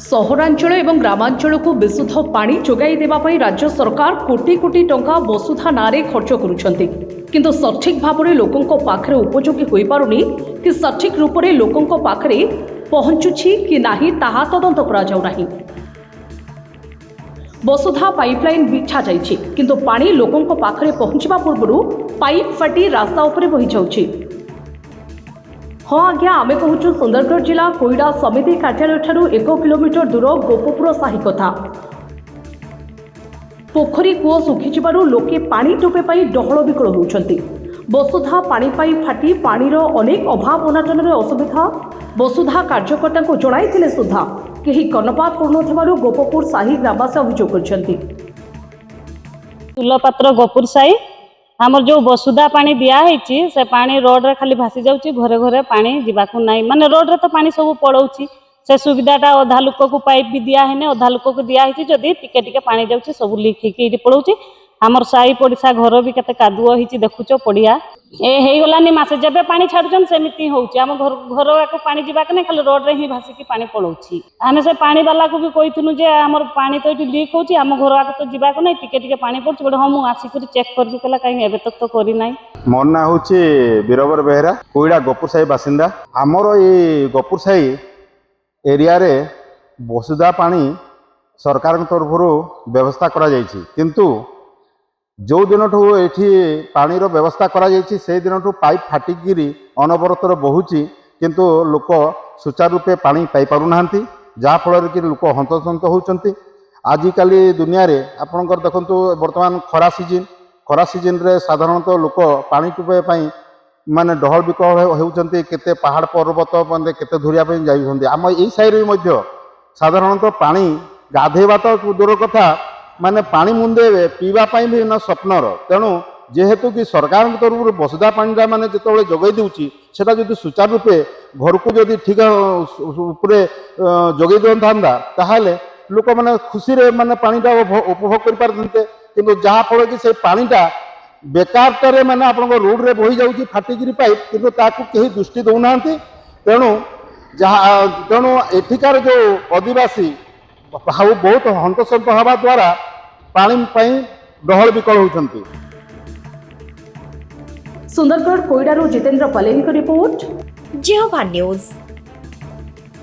सहरांचल एवं ग्रामांचल को विशुद्ध पानी जोगाई देबा पई राज्य सरकार कोटी कोटी टंका वसुधा नारे खर्च करुछंती किंतु सठिक भाव में लोकों पाखरे उपयोगी होई पारुनी कि सठिक रूप से लोकों पाखरे पहुंचुछि कि नाही ताहा तदंत करा जाउ नाही। वसुधा पाइपलाइन बिछा जाइछि किंतु पानी लोकों पाखरे पहुंचबा पूर्व पाइप फाटी रास्ता उपरे बहि जाउछि। हाँ आज्ञा आमे कहूँ सुंदरगढ़ जिला कोईडा समिति कार्यालय ठारू 1 किलोमीटर दूर गोपपुर साही कथा। पोखरी कूओ सुखिजिबारु लोके पानी टोपे पाई डहल विकल होउछंती। वसुधा पानी पाइप फाटी पानीर अनेक अभाव अनाटन असुविधा वसुधा कार्यकर्ता को जणाइथिले सुधा केही कर्णपात करुनथिबारु गोपपुर साही ग्रामवासी अभियोग करछंती। तुलपात्र गोपुर साही आमर जो वसुधा पानी दिया है से पानी रोड रे खाली भासी जाउची घरे घरे पानी जीवाकू नाई माने रोड रे तो पानी सब पड़ौची से सुविधाटा अधा लोक को पाइप भी दिया है अधा लोक को दिया है जदि टिके टिके पानी जाउची सब लीक होकर पड़ौची। आमर साही पड़िशा घर भी केते कादुओ हिची देखुच पड़िया ए गलानी मासे जबे पानी छाड़ुछन सेमिति होउची आम घर को पानी जीवाक नै खाली रोड रे ही भासिकी पानी पड़ौची। आमे से पानी वाला को भी कहिथुनु जे आमर पानी तो इटी लीक होउची आम घर को तो जीवाक नै टिके टिके पानी पड़छ बड हम आसी कर चेक करबी कला काई एबे तक तो करी नै। मोर ना होची बीरबर बेहरा कोईडा गोपुर साही बासिंदा। आमर ए गोपुर साही एरिया रे वसुधा पानी सरकार तरफ व्यवस्था करा जायछि किंतु जो दिन ठू ये पानी व्यवस्था करा जायछि से दिन ठू पाइप फाटिकी अनबरतर बहुची किंतु लोक सुचारू रूपे पानी पाई पारु नाहंती जहाँफल कि लोक हंतसंत होउचंती। आजिकल दुनिया रे आपनकर देखंतु वर्तमान खरा सीजन रे साधारणतः लोक पानी टुपे पाई माने डहल विकल होउचंती केते पहाड़ पर्वत बंदे केते धुरिया पे जाइछंती। आम एई साइड रे मध्य साधारणतः पानी गाधेबा तो दूर कथा माने पानी मुंदे पीवा पाई भी न स्वप्नर तेणु जेहेतु कि सरकार तरफ वसुधा पानी माने जिते जोगाई दूची सेटा जदि सुचारू रूपे घर को जदि ठीक उपरे जोगाई दियंता ताहाले लोक माने खुशी रे माने पानीटा उपभोग कर पारते किंतु जहाँ फल कि से पानीटा बेकारटारे माने आपन रोड रे बही जाउची फाटिकी पाइप किंतु ताकू केही दृष्टि दउना तेणु एठिकार जो आदिवासी बहुत हंतसंत हवा द्वारा पानी पाई डहल विकल होउछंती। सुंदरगढ़ कोईडारू जितेंद्र पलेन को रिपोर्ट जेहोवा न्यूज।